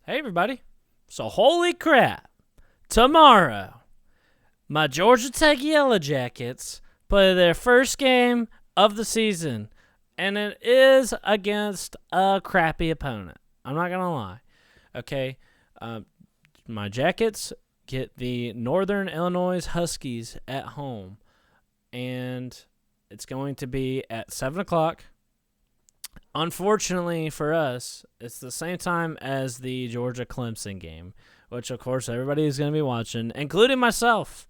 Hey, everybody. So, holy crap. Tomorrow, my Georgia Tech Yellow Jackets play their first game of the season, and it is against a crappy opponent. I'm not going to lie. Okay? My Jackets get the Northern Illinois Huskies at home, and it's going to be at 7 o'clock. Unfortunately for us, it's the same time as the Georgia-Clemson game, which, of course, everybody is going to be watching, including myself.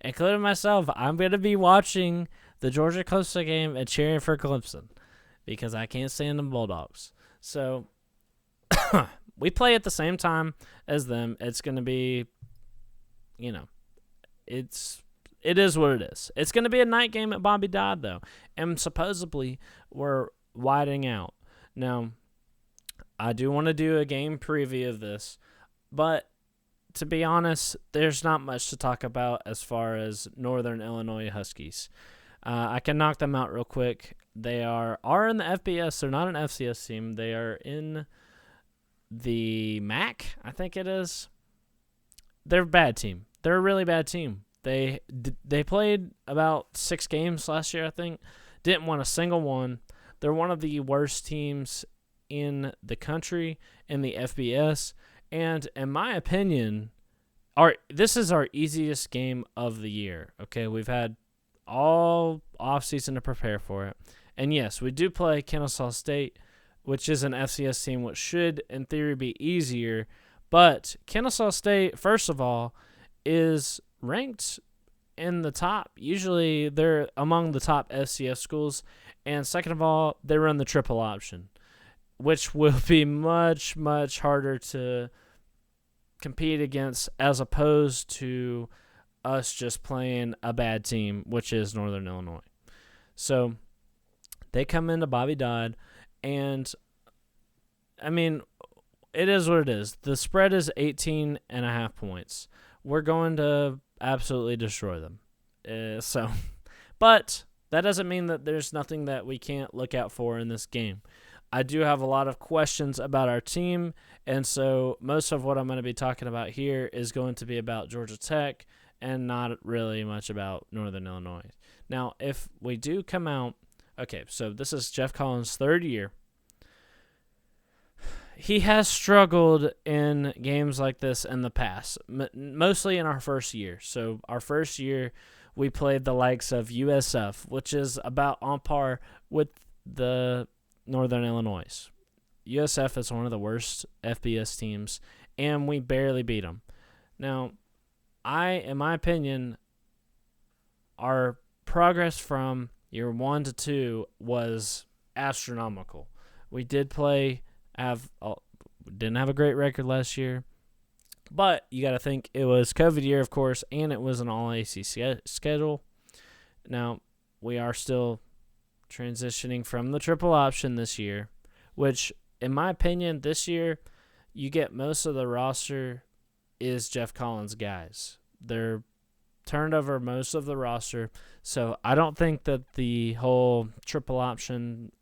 I'm going to be watching the Georgia-Clemson game and cheering for Clemson because I can't stand the Bulldogs. So we play at the same time as them. It's going to be, it is what it is. It's going to be a night game at Bobby Dodd, though, and supposedly we're widening out. Now, I do want to do a game preview of this, but to be honest, there's not much to talk about as far as Northern Illinois Huskies. I can knock them out real quick. They are in the FBS. They're not an FCS team. They are in the MAC, I think it is. They're a bad team. They're a really bad team. They played about 6 games last year, I think. Didn't win a single one. They're one of the worst teams in the country in the FBS. And in my opinion, this is our easiest game of the year. Okay, we've had all offseason to prepare for it. And yes, we do play Kennesaw State, which is an FCS team, which should, in theory, be easier. But Kennesaw State, first of all, is ranked in the top. Usually they're among the top FCS schools. And second of all, they run the triple option, which will be much, much harder to compete against as opposed to us just playing a bad team, which is Northern Illinois. So they come into Bobby Dodd, and, I mean, it is what it is. The spread is 18.5 points. We're going to absolutely destroy them. But that doesn't mean that there's nothing that we can't look out for in this game. I do have a lot of questions about our team, and so most of what I'm going to be talking about here is going to be about Georgia Tech and not really much about Northern Illinois. Now, if we do come out, okay, so this is Jeff Collins' third year. He has struggled in games like this in the past, mostly in our first year. So our first year, we played the likes of USF, which is about on par with the Northern Illinois. USF is one of the worst FBS teams, and we barely beat them. Now, in my opinion, our progress from year 1 to 2 was astronomical. We didn't have a great record last year. But you got to think it was COVID year, of course, and it was an all-ACC schedule. Now, we are still transitioning from the triple option this year, which, in my opinion, this year, you get most of the roster is Jeff Collins' guys. They're turned over most of the roster, so I don't think that the whole triple option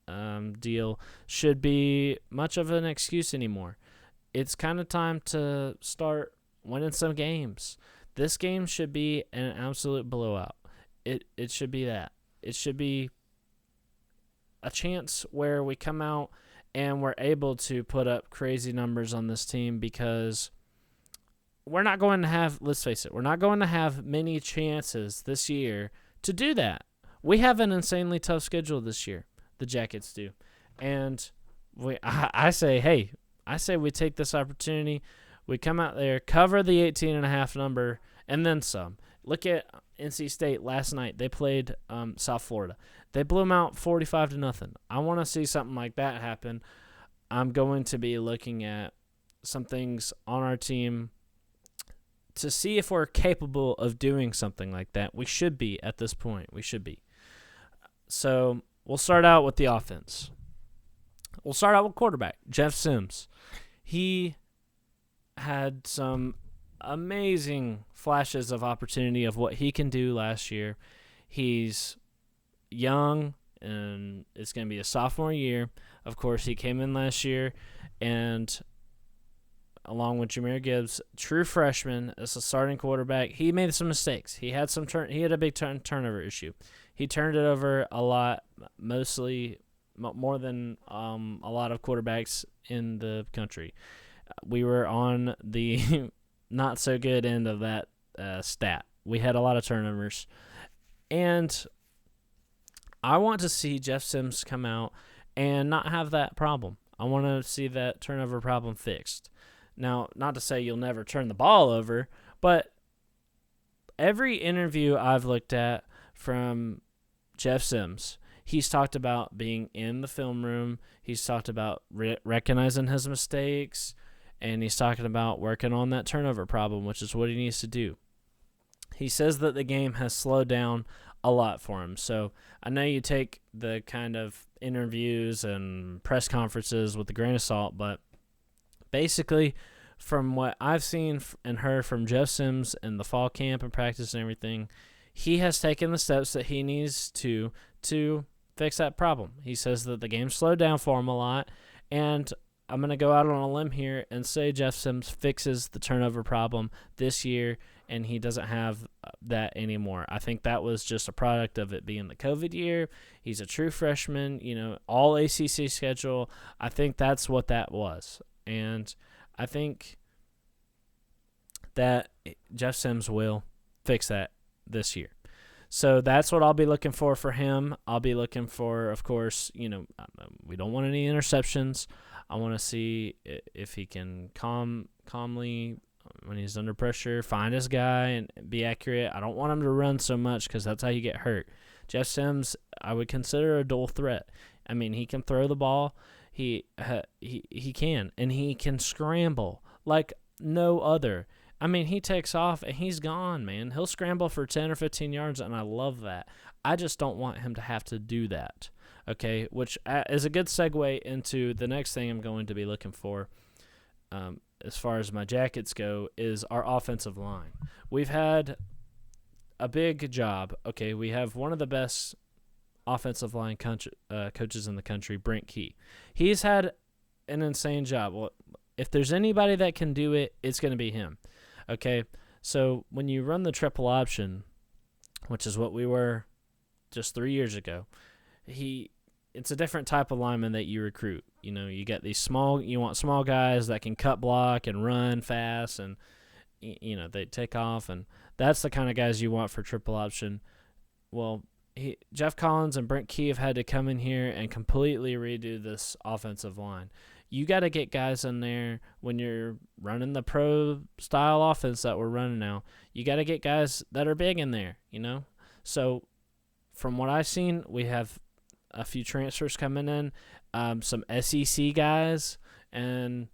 deal should be much of an excuse anymore. It's kind of time to start winning some games. This game should be an absolute blowout. It should be that. It should be a chance where we come out and we're able to put up crazy numbers on this team because we're not going to have, let's face it, we're not going to have many chances this year to do that. We have an insanely tough schedule this year. The Jackets do. And I say we take this opportunity. We come out there, cover the 18.5 number, and then some. Look at NC State last night. They played South Florida. They blew them out 45-0. I want to see something like that happen. I'm going to be looking at some things on our team to see if we're capable of doing something like that. We should be at this point. We should be. So we'll start out with the offense. We'll start out with quarterback, Jeff Sims. He had some amazing flashes of opportunity of what he can do last year. He's young, and it's going to be a sophomore year. Of course, he came in last year, and along with Jahmyr Gibbs, true freshman as a starting quarterback. He made some mistakes. He had he had a big turnover issue. He turned it over a lot, mostly more than a lot of quarterbacks in the country. We were on the not so good end of that stat. We had a lot of turnovers. And I want to see Jeff Sims come out and not have that problem. I want to see that turnover problem fixed. Now, not to say you'll never turn the ball over, but every interview I've looked at from Jeff Sims, he's talked about being in the film room. He's talked about recognizing his mistakes, and he's talking about working on that turnover problem, which is what he needs to do. He says that the game has slowed down a lot for him. So I know you take the kind of interviews and press conferences with a grain of salt, but basically from what I've seen and heard from Jeff Sims in the fall camp and practice and everything, he has taken the steps that he needs to fix that problem. He says that the game slowed down for him a lot, and I'm going to go out on a limb here and say Jeff Sims fixes the turnover problem this year, and he doesn't have that anymore. I think that was just a product of it being the COVID year. He's a true freshman, all ACC schedule. I think that's what that was. And I think that Jeff Sims will fix that this year. So that's what I'll be looking for him. I'll be looking for, of course, we don't want any interceptions. I want to see if he can calmly, when he's under pressure, find his guy and be accurate. I don't want him to run so much because that's how you get hurt. Jeff Sims, I would consider a dual threat. I mean, he can throw the ball. He can, and he can scramble like no other. I mean, he takes off and he's gone, man. He'll scramble for 10 or 15 yards, and I love that. I just don't want him to have to do that, okay, which is a good segue into the next thing I'm going to be looking for as far as my Jackets go is our offensive line. We've had a big job. Okay, we have one of the best offensive line coaches in the country, Brent Key. He's had an insane job. Well, if there's anybody that can do it, it's going to be him. Okay, so when you run the triple option, which is what we were just 3 years ago, it's a different type of lineman that you recruit. You get these you want small guys that can cut block and run fast, and they take off, and that's the kind of guys you want for triple option. Well, Jeff Collins and Brent Key have had to come in here and completely redo this offensive line. You got to get guys in there when you're running the pro style offense that we're running now. You got to get guys that are big in there, So from what I've seen, we have a few transfers coming in, some SEC guys, and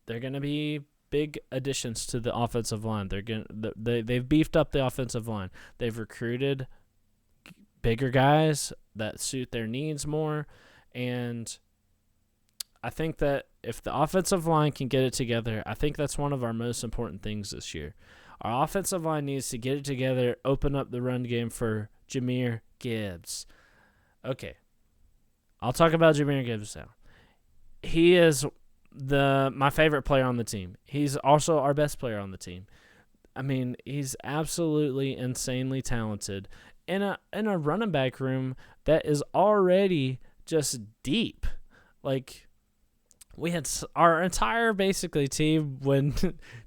they're going to be big additions to the offensive line. They've beefed up the offensive line. They've recruited bigger guys that suit their needs more, and I think that if the offensive line can get it together, I think that's one of our most important things this year. Our offensive line needs to get it together, open up the run game for Jahmyr Gibbs. Okay, I'll talk about Jahmyr Gibbs now. He is my favorite player on the team. He's also our best player on the team. I mean, he's absolutely insanely talented in a running back room that is already just deep. Like, we had our entire basically team when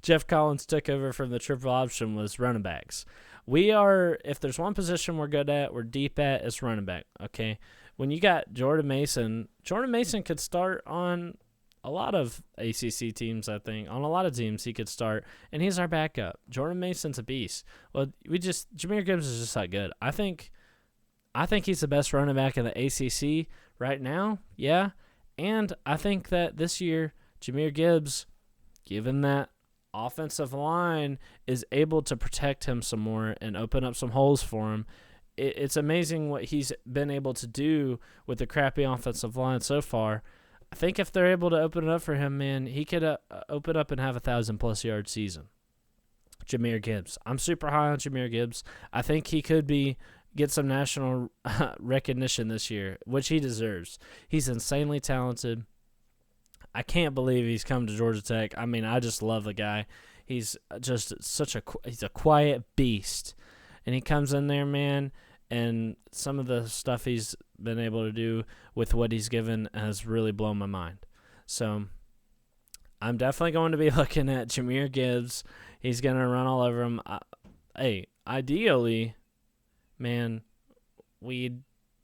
Jeff Collins took over from the triple option was running backs. If there's one position we're good at, we're deep at, it's running back, okay? When you got Jordan Mason could start on a lot of ACC teams, I think. On a lot of teams he could start, and he's our backup. Jordan Mason's a beast. Well, Jahmyr Gibbs is just that good. I think he's the best running back in the ACC right now, yeah. And I think that this year, Jahmyr Gibbs, given that offensive line, is able to protect him some more and open up some holes for him. It's amazing what he's been able to do with the crappy offensive line so far. I think if they're able to open it up for him, man, he could open up and have 1,000+ yard season. Jahmyr Gibbs. I'm super high on Jahmyr Gibbs. I think he could get some national recognition this year, which he deserves. He's insanely talented. I can't believe he's come to Georgia Tech. I mean, I just love the guy. He's just he's a quiet beast. And he comes in there, man, and some of the stuff he's been able to do with what he's given has really blown my mind. So I'm definitely going to be looking at Jahmyr Gibbs. He's going to run all over him. Hey, ideally, man, we'd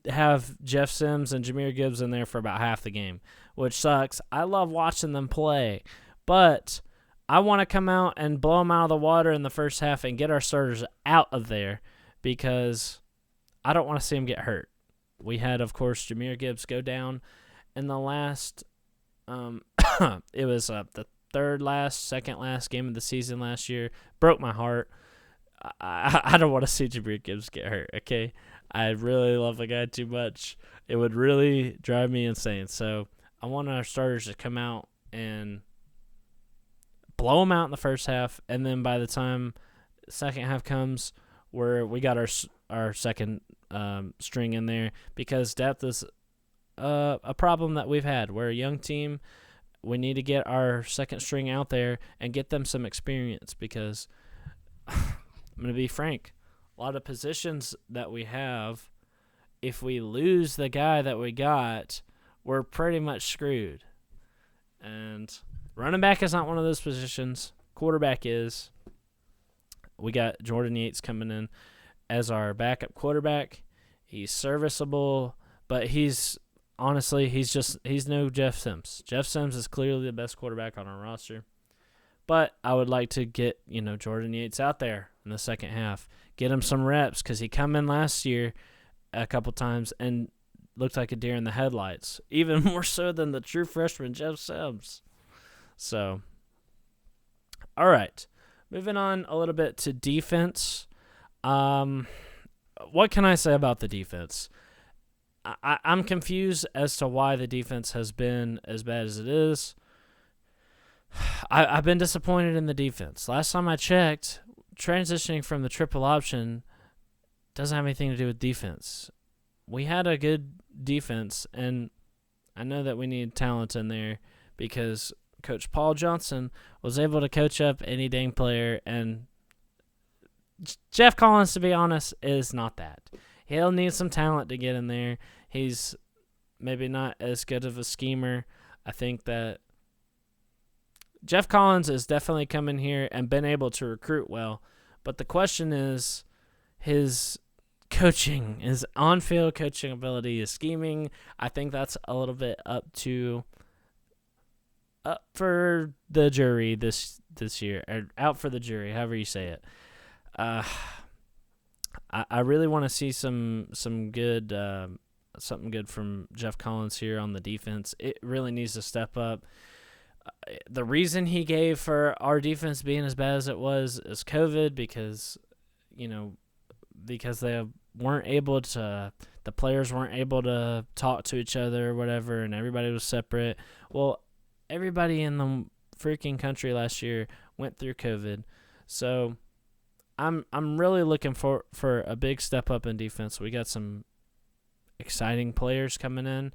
have Jeff Sims and Jahmyr Gibbs in there for about half the game, which sucks. I love watching them play, but I want to come out and blow them out of the water in the first half and get our starters out of there because I don't want to see them get hurt. We had, of course, Jahmyr Gibbs go down in the last it was the second last game of the season last year. Broke my heart. I don't want to see Jahmyr Gibbs get hurt, okay? I really love the guy too much. It would really drive me insane. So I want our starters to come out and blow them out in the first half, and then by the time the second half comes, we got our second string in there because depth is a problem that we've had. We're a young team. We need to get our second string out there and get them some experience because I'm going to be frank. A lot of positions that we have, if we lose the guy that we got, we're pretty much screwed. And running back is not one of those positions. Quarterback is. We got Jordan Yates coming in as our backup quarterback. He's serviceable, but he's no Jeff Sims. Jeff Sims is clearly the best quarterback on our roster. But I would like to get, Jordan Yates out there in the second half. Get him some reps because he come in last year a couple times and looked like a deer in the headlights. Even more so than the true freshman Jeff Sims. So, all right. Moving on a little bit to defense. What can I say about the defense? I'm confused as to why the defense has been as bad as it is. I've been disappointed in the defense. Last time I checked, transitioning from the triple option doesn't have anything to do with defense. We had a good defense, and I know that we need talent in there because Coach Paul Johnson was able to coach up any dang player, and Jeff Collins, to be honest, is not that. He'll need some talent to get in there. He's maybe not as good of a schemer. I think that Jeff Collins has definitely come in here and been able to recruit well, but the question is his coaching, his on-field coaching ability, his scheming. I think that's a little bit up for the jury this year, or out for the jury, however you say it. I really want to see some good something good from Jeff Collins here on the defense. It really needs to step up. The reason he gave for our defense being as bad as it was is COVID because they weren't able to, the players weren't able to talk to each other or whatever, and everybody was separate. Well, everybody in the freaking country last year went through COVID, so I'm really looking for a big step up in defense. We got some exciting players coming in.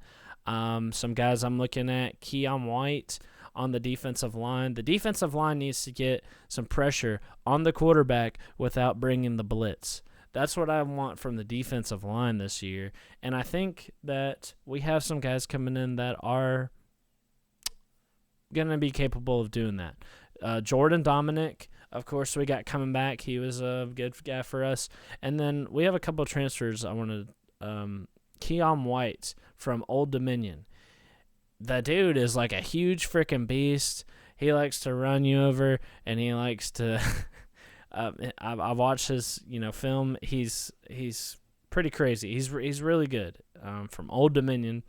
Some guys I'm looking at, Keon White on the defensive line. The defensive line needs to get some pressure on the quarterback without bringing the blitz. That's what I want from the defensive line this year. And I think that we have some guys coming in that are going to be capable of doing that. Jordan Dominic, of course, we got coming back. He was a good guy for us. And then we have a couple of transfers I wanted. Keon White from Old Dominion. The dude is like a huge freaking beast. He likes to run you over, and he likes to I've watched his film. He's pretty crazy. He's really good. From Old Dominion,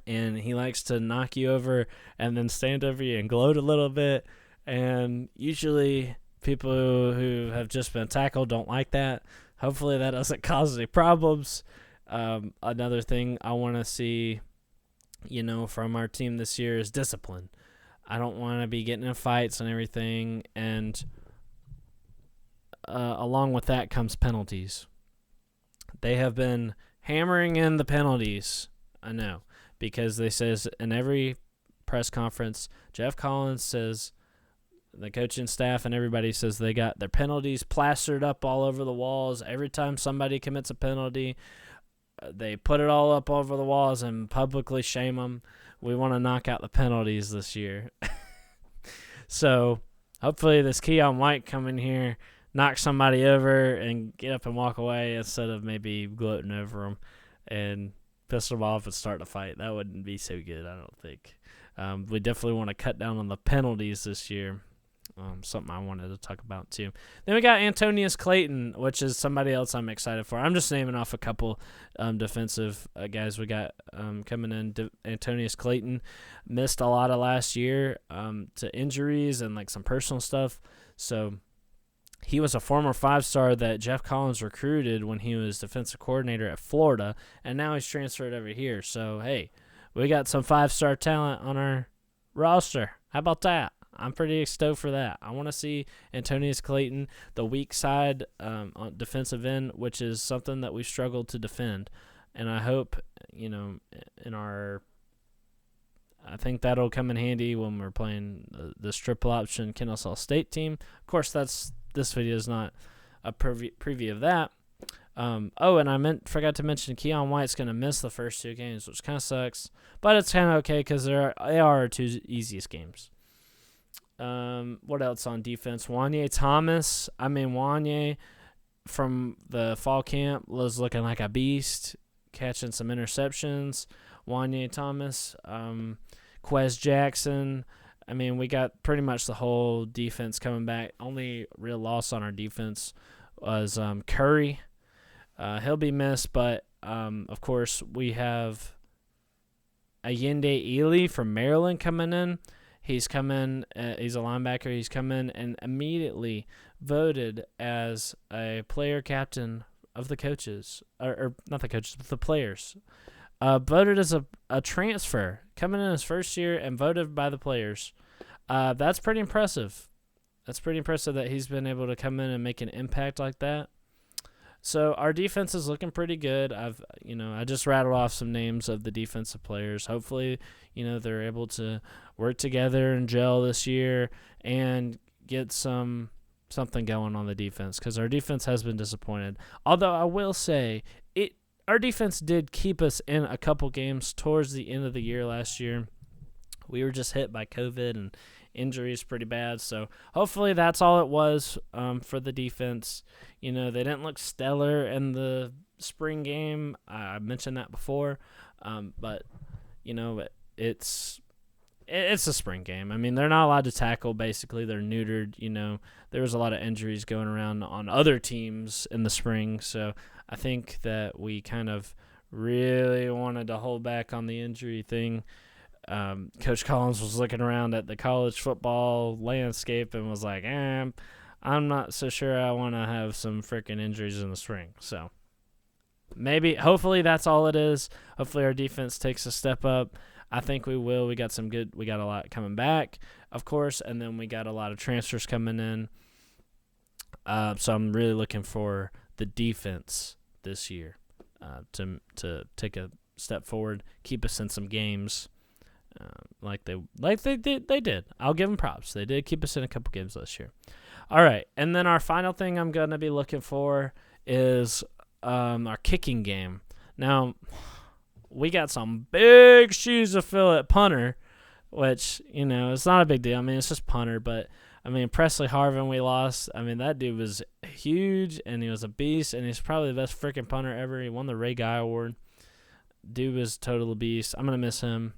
and he likes to knock you over and then stand over you and gloat a little bit. And usually people who have just been tackled don't like that. Hopefully that doesn't cause any problems. Another thing I want to see, from our team this year is discipline. I don't want to be getting in fights and everything, and along with that comes penalties. They have been hammering in the penalties, I know, because they says in every press conference, Jeff Collins says the coaching staff and everybody says they got their penalties plastered up all over the walls. Every time somebody commits a penalty, they put it all up over the walls and publicly shame them. We want to knock out the penalties this year. So hopefully this Keon White come in here, knock somebody over, and get up and walk away instead of maybe gloating over them and piss them off and start a fight. That wouldn't be so good, I don't think. We definitely want to cut down on the penalties this year. Something I wanted to talk about too. Then we got Antonius Clayton, which is somebody else I'm excited for. I'm just naming off a couple defensive guys we got coming in. Antonius Clayton missed a lot of last year to injuries and like some personal stuff. So he was a former 5-star that Jeff Collins recruited when he was defensive coordinator at Florida, and now he's transferred over here. So, hey, we got some 5-star talent on our roster. How about that? I'm pretty stoked for that. I want to see Antonius Clayton, the weak side on defensive end, which is something that we've struggled to defend. And I hope, I think that'll come in handy when we're playing this triple option Kennesaw State team. Of course, this video is not a preview of that. And I forgot to mention Keon White's going to miss the first 2 games, which kind of sucks. But it's kind of okay because they are our 2 easiest games. What else on defense? Wanye Thomas. Wanye from the fall camp was looking like a beast, catching some interceptions. Wanye Thomas, Quez Jackson. We got pretty much the whole defense coming back. Only real loss on our defense was Curry. He'll be missed, but of course we have Ayinde Ely from Maryland coming in. He's come in, he's a linebacker. He's come in and immediately voted as a player captain of the coaches, or not the coaches, but the players. Voted as a transfer, coming in his first year and voted by the players. That's pretty impressive. That's pretty impressive that he's been able to come in and make an impact like that. So our defense is looking pretty good. I just rattled off some names of the defensive players. Hopefully, they're able to work together and gel this year and get something going on the defense, because our defense has been disappointed. Although I will say our defense did keep us in a couple games towards the end of the year last year. We were just hit by COVID and injuries pretty bad, so hopefully that's all it was for the defense. They didn't look stellar in the spring game. I mentioned that before, but it's a spring game. They're not allowed to tackle. Basically, they're neutered. There was a lot of injuries going around on other teams in the spring, so I think that we kind of really wanted to hold back on the injury thing. Coach Collins was looking around at the college football landscape and was like, I'm not so sure I want to have some freaking injuries in the spring. So hopefully that's all it is. Hopefully our defense takes a step up. I think we will. We got a lot coming back, of course, and then we got a lot of transfers coming in. So I'm really looking for the defense this year to take a step forward, keep us in some games. Like they did. I'll give them props. They did keep us in a couple games this year. All right, and then our final thing I'm going to be looking for is our kicking game. Now, we got some big shoes to fill at punter, which, it's not a big deal. It's just punter, but, Presley Harvin we lost. That dude was huge, and he was a beast, and he's probably the best freaking punter ever. He won the Ray Guy Award. Dude was total beast. I'm going to miss him.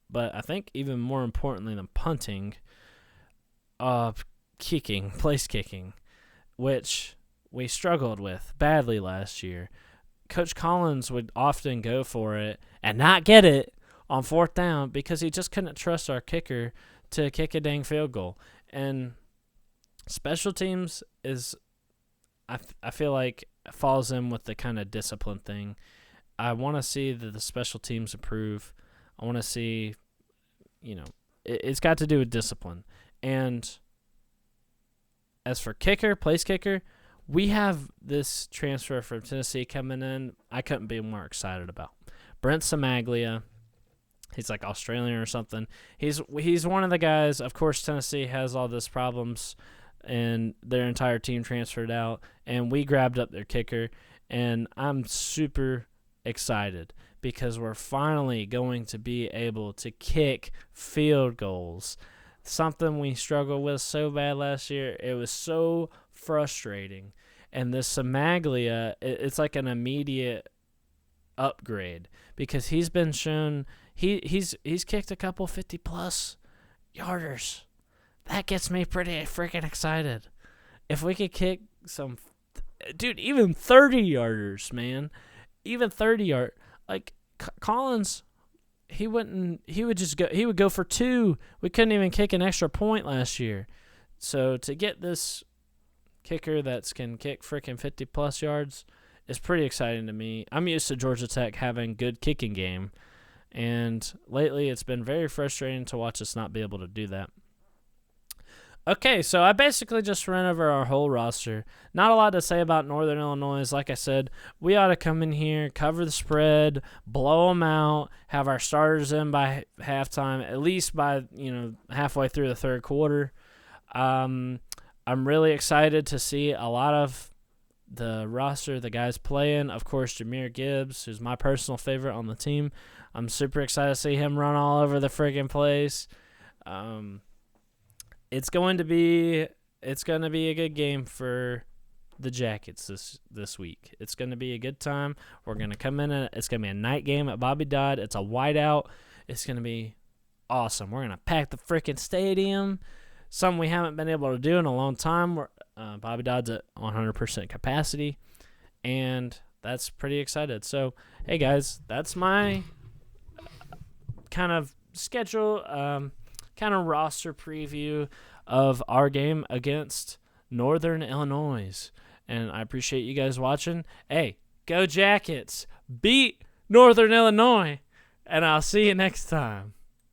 But I think even more importantly than punting, place kicking, which we struggled with badly last year. Coach Collins would often go for it and not get it on 4th down because he just couldn't trust our kicker to kick a dang field goal. And special teams is, I feel like, falls in with the kind of discipline thing. I want to see that the special teams improve. I want to see, it's got to do with discipline. And as for place kicker, we have this transfer from Tennessee coming in I couldn't be more excited about. Brent Samaglia, He's like Australian or something. He's one of the guys. Of course, Tennessee has all these problems, and their entire team transferred out, and we grabbed up their kicker, and I'm super excited because we're finally going to be able to kick field goals. Something we struggled with so bad last year. It was so frustrating. And this Samaglia, it's like an immediate upgrade because he's been shown he's kicked a couple 50-plus yarders. That gets me pretty freaking excited. If we could kick some, dude, even 30-yarders, man. Even 30-yard. Like, Collins, he would go for 2. We couldn't even kick an extra point last year. So to get this kicker that can kick freaking 50-plus yards is pretty exciting to me. I'm used to Georgia Tech having good kicking game, and lately it's been very frustrating to watch us not be able to do that. Okay, so I basically just ran over our whole roster. Not a lot to say about Northern Illinois. Like I said, we ought to come in here, cover the spread, blow them out, have our starters in by halftime, at least by halfway through the third quarter. I'm really excited to see a lot of the roster, the guys playing. Of course, Jahmyr Gibbs, who's my personal favorite on the team. I'm super excited to see him run all over the friggin' place. It's going to be a good game for the Jackets this week. It's going to be a good time. We're going to come in and it's going to be a night game at Bobby Dodd. It's a whiteout. It's going to be awesome. We're going to pack the freaking stadium. Something we haven't been able to do in a long time. Bobby Dodd's at 100% capacity, and that's pretty excited. So, hey guys, that's my kind of schedule, kind of roster preview of our game against Northern Illinois. And I appreciate you guys watching. Hey, go Jackets! Beat Northern Illinois! And I'll see you next time.